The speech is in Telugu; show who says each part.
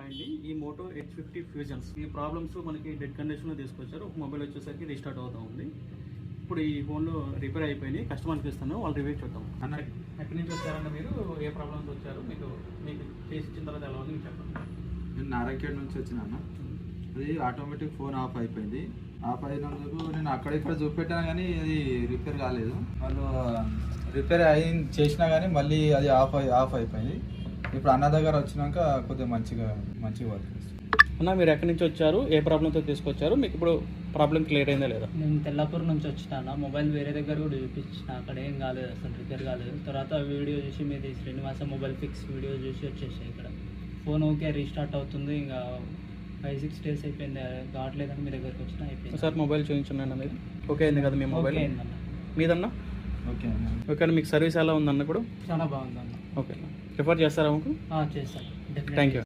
Speaker 1: అండి ఈ మోటో H50 ఫ్యూజన్స్ ఈ ప్రాబ్లమ్స్ మనకి డెడ్ కండిషన్లో తీసుకొచ్చారు. ఒక మొబైల్ వచ్చేసరికి రీస్టార్ట్ అవుతూ ఉంది. ఇప్పుడు ఈ ఫోన్లో రిపేర్ అయిపోయినాయి, కస్టమర్కి ఇస్తాను, వాళ్ళు రివ్యూ చూద్దాం. అన్న ఎక్కడి నుంచి వచ్చారన్న మీరు, ఏ ప్రాబ్లమ్స్ వచ్చారు, మీకు చేసి ఇచ్చిన తర్వాత ఎలా ఉంది చెప్పండి.
Speaker 2: నేను నారాయణ నుంచి వచ్చిన అన్న, అది ఆటోమేటిక్ ఫోన్ ఆఫ్ అయిపోయింది. ఆఫ్ అయినందుకు నేను అక్కడ చూపెట్టాను కానీ అది రిపేర్ కాలేదు. వాళ్ళు రిపేర్ చేసినా కానీ మళ్ళీ అది ఆఫ్ అయిపోయింది. ఇప్పుడు అన్న దగ్గర వచ్చినాక కొద్దిగా మంచిగా వర్క్ చేస్తుంది.
Speaker 1: అన్న మీరు ఎక్కడి నుంచి వచ్చారు, ఏ ప్రాబ్లంతో తీసుకొచ్చారు, మీకు ఇప్పుడు ప్రాబ్లం క్లియర్ అయిందా లేదా?
Speaker 3: నేను తెల్లాపూర్ నుంచి వచ్చిన, మొబైల్ వేరే దగ్గర కూడా చూపించిన, అక్కడ ఏం కాలేదు, అసలు రిపేర్ కాలేదు. తర్వాత వీడియో చూసి మీది శ్రీనివాస మొబైల్ ఫిక్స్ వీడియో చూసి వచ్చేసాయి. ఇక్కడ ఫోన్ ఓకే రీస్టార్ట్ అవుతుంది, ఇంకా 5-6 days అయిపోయింది, కావట్లేదని మీ దగ్గరికి వచ్చిన అయిపోయింది.
Speaker 1: సార్ మొబైల్ చూపించండి మీరు. ఓకే అయింది కదా మీ మొబైల్?
Speaker 3: ఓకే అయిందన్న.
Speaker 1: మీదన్నా
Speaker 2: ఓకే
Speaker 1: ఓకే అన్న. మీకు సర్వీస్ ఎలా ఉందన్న? కూడా
Speaker 3: చాలా బాగుందన్న.
Speaker 1: ఓకే అన్న. రిఫర్ చేస్తారా మాకు?
Speaker 3: చేస్తాను.
Speaker 1: Thank you.